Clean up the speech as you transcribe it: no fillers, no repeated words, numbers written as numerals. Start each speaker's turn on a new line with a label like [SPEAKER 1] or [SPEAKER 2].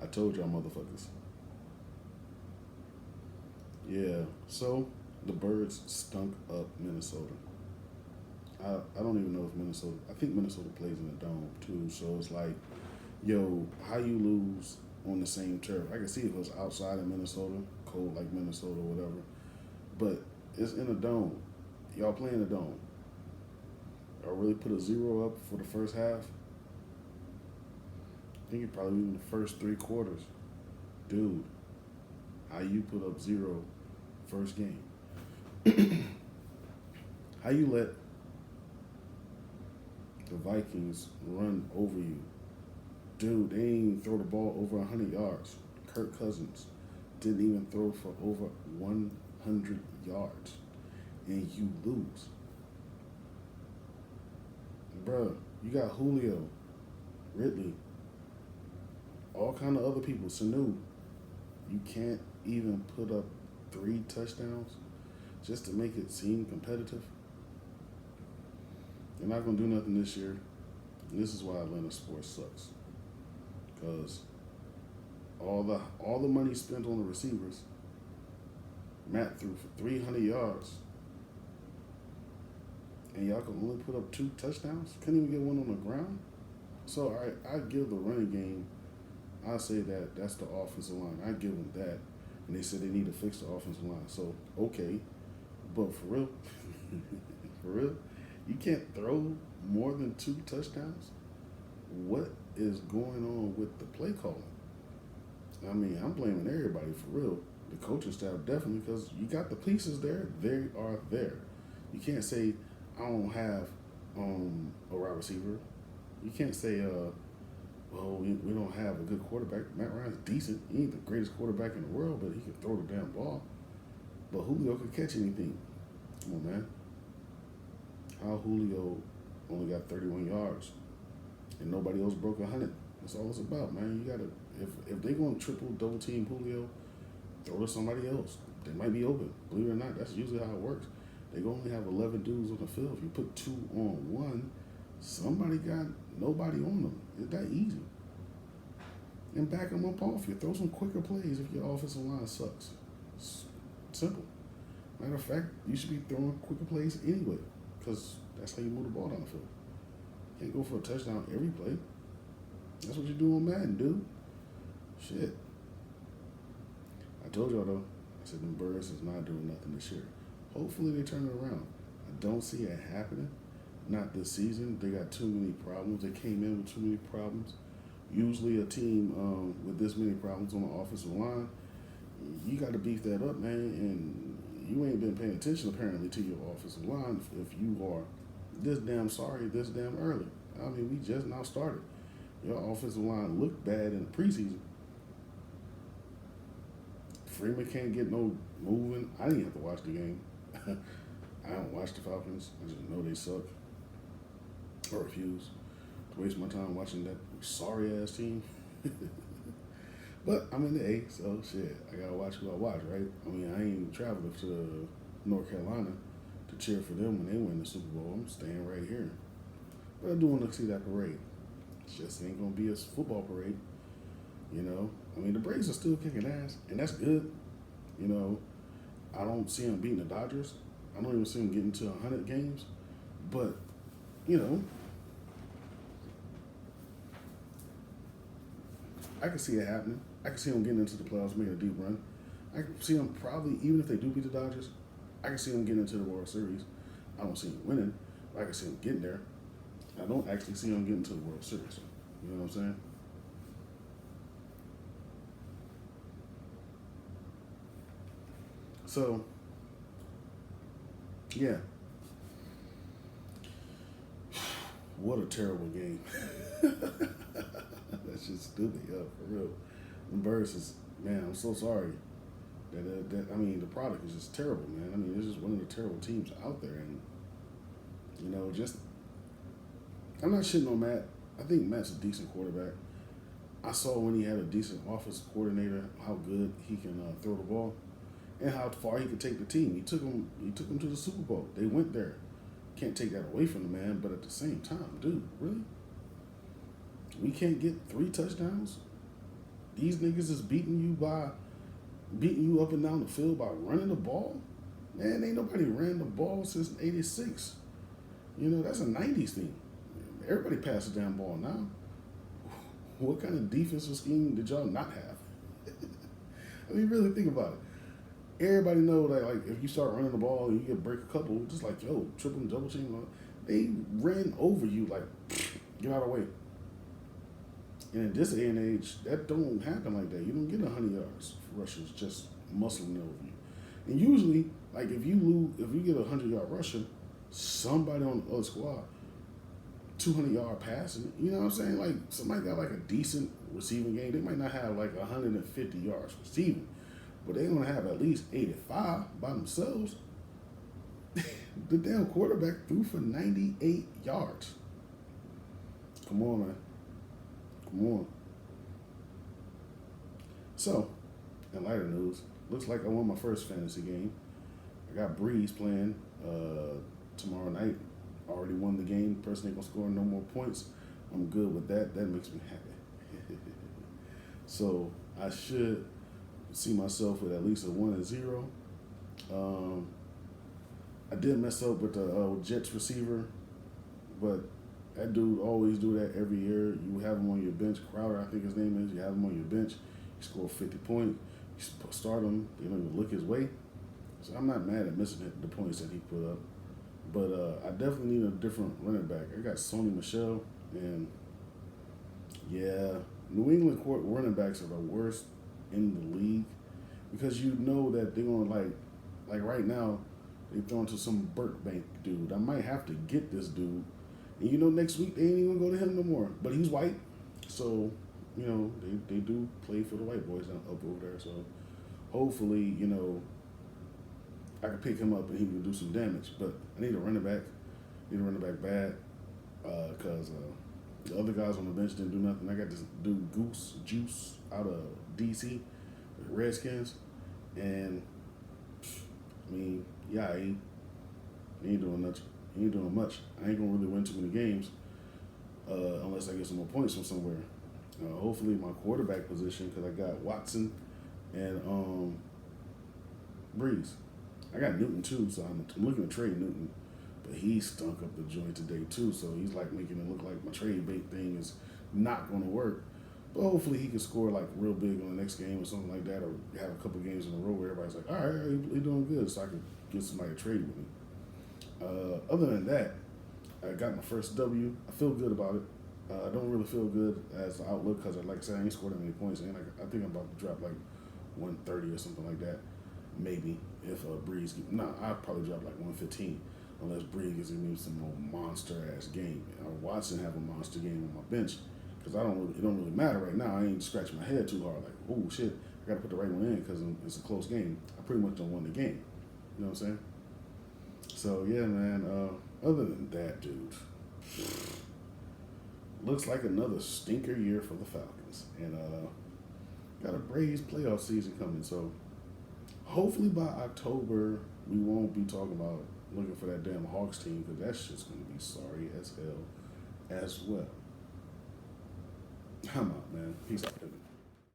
[SPEAKER 1] I told y'all motherfuckers. Yeah, so the birds stunk up Minnesota. I don't even know if Minnesota, I think Minnesota plays in a dome too, so it's like, yo, how you lose on the same turf? I can see if it was outside of Minnesota, cold like Minnesota or whatever, but it's in a dome. Y'all play in a dome. Y'all really put a zero up for the first half? I think it probably in the first three quarters. Dude, how you put up zero first game? How you let the Vikings run over you? Dude, they didn't even throw the ball over 100 yards. Kirk Cousins didn't even throw for over 100 yards. And you lose. Bruh, you got Julio, Ridley, all kind of other people, Sanu. You can't even put up three touchdowns just to make it seem competitive. They're not gonna do nothing this year. And this is why Atlanta sports sucks. Because all the money spent on the receivers, Matt threw for 300 yards, and y'all can only put up two touchdowns. Couldn't even get one on the ground. So I give the running game. I say that that's the offensive line. I give them that, and they said they need to fix the offensive line. So okay, but for real, for real, you can't throw more than two touchdowns. What is going on with the play calling? I mean, I'm blaming everybody for real. The coaching staff definitely, because you got the pieces there. They are there. You can't say I don't have a wide receiver. You can't say well, we don't have a good quarterback. Matt Ryan's decent. He ain't the greatest quarterback in the world, but he can throw the damn ball. But Julio could catch anything. Come on, man. How Julio only got 31 yards and nobody else broke 100? That's all it's about, man. You gotta if they're gonna triple double team Julio, throw to somebody else. They might be open. Believe it or not, that's usually how it works. They only have 11 dudes on the field. If you put two on one, somebody got nobody on them. It's that easy. And back them up off you. Throw some quicker plays if your offensive line sucks. It's simple. Matter of fact, you should be throwing quicker plays anyway, because that's how you move the ball down the field. You can't go for a touchdown every play. That's what you do on Madden, dude. Shit. I told y'all though, I said them Birds is not doing nothing this year. Hopefully they turn it around. I don't see it happening. Not this season. They got too many problems. They came in with too many problems. Usually a team with this many problems on the offensive line, you got to beef that up, man. And you ain't been paying attention apparently to your offensive line if you are this damn sorry this damn early. I mean, we just now started. Your offensive line looked bad in the preseason. Freeman can't get no moving. I didn't have to watch the game. I don't watch the Falcons. I just know they suck. I refuse to waste my time watching that sorry ass team. But I'm in the A, so shit. I gotta watch who I watch, right? I mean, I ain't traveling to North Carolina to cheer for them when they win the Super Bowl. I'm staying right here. But I do want to see that parade. It just ain't gonna be a football parade, you know. I mean, the Braves are still kicking ass, and that's good. You know, I don't see them beating the Dodgers. I don't even see them getting to 100 games. But, you know, I can see it happening. I can see them getting into the playoffs, making a deep run. I can see them probably, even if they do beat the Dodgers, I can see them getting into the World Series. I don't see them winning, but I can see them getting there. I don't actually see them getting to the World Series. You know what I'm saying? So, yeah. What a terrible game. That's just stupid, yo, for real. The Birds is, man, I'm so sorry. I mean, the product is just terrible, man. I mean, it's just one of the terrible teams out there. And, you know, just, I'm not shitting on Matt. I think Matt's a decent quarterback. I saw when he had a decent offensive coordinator how good he can throw the ball and how far he could take the team. He took them to the Super Bowl. They went there. Can't take that away from the man, but at the same time, dude, really? We can't get 3 touchdowns. These niggas is beating you up and down the field by running the ball. Man, ain't nobody ran the ball since '86. You know, that's a '90s thing. Everybody passes the damn ball now. What kind of defensive scheme did y'all not have? I mean, really think about it. Everybody know that, like, if you start running the ball and you get break a couple, just like, yo, triple and double team, they ran over you like, get out of the way. And in this day and age, that don't happen like that. You don't get 100 yards for rushers just muscling over you. And usually, like, if you get a 100-yard rusher, somebody on the other squad, 200-yard passing, you know what I'm saying? Like, somebody got like a decent receiving game. They might not have like 150 yards receiving, but they're gonna have at least 85 by themselves. The damn quarterback threw for 98 yards. Come on, man. Come on. So, in lighter news, looks like I won my first fantasy game. I got Breeze playing tomorrow night. Already won the game. Person ain't gonna score no more points. I'm good with that. That makes me happy. So I should see myself with at least a 1-0. I did mess up with the Jets receiver, but that dude always do that every year. You have him on your bench. Crowder, I think his name is. You have him on your bench. He scored 50 points. You start him. They don't even look his way. So I'm not mad at missing the points that he put up. But I definitely need a different running back. I got Sony Michel, and yeah, New England running backs are the worst in the league because you know that they're going to, like right now, they throwing to some Burkbank dude. I might have to get this dude. And you know, next week they ain't even going to go to him no more. But he's white, so, you know, they do play for the white boys up over there. So hopefully, you know, I can pick him up and he can do some damage. But I need a running back. I need a running back bad because the other guys on the bench didn't do nothing. I got this dude Goose Juice out of D.C., the Redskins. And, I mean, yeah, he ain't doing much. He ain't doing much. I ain't going to really win too many games unless I get some more points from somewhere. Hopefully my quarterback position, because I got Watson and Breeze. I got Newton too, so I'm looking to trade Newton, but he stunk up the joint today too. So he's like making it look like my trade bait thing is not going to work. But hopefully he can score like real big on the next game or something like that, or have a couple games in a row where everybody's like, all right, he's doing good, so I can get somebody to trade with me. Other than that, I got my first W. I feel good about it. I don't really feel good as the outlook because, like I said, I ain't scored that many points, and I think I'm about to drop like 130 or something like that. Maybe if Breeze, I'll probably drop like 115 unless Breeze gives me some more monster ass game. Watson have a monster game on my bench because it don't really matter right now. I ain't scratching my head too hard like, oh shit, I got to put the right one in because it's a close game. I pretty much don't win the game. You know what I'm saying? So yeah, man. Other than that, dude, looks like another stinker year for the Falcons, and got a Braves playoff season coming. So hopefully by October we won't be talking about looking for that damn Hawks team because that shit's gonna be sorry as hell as well. I'm out, man. Peace out, baby.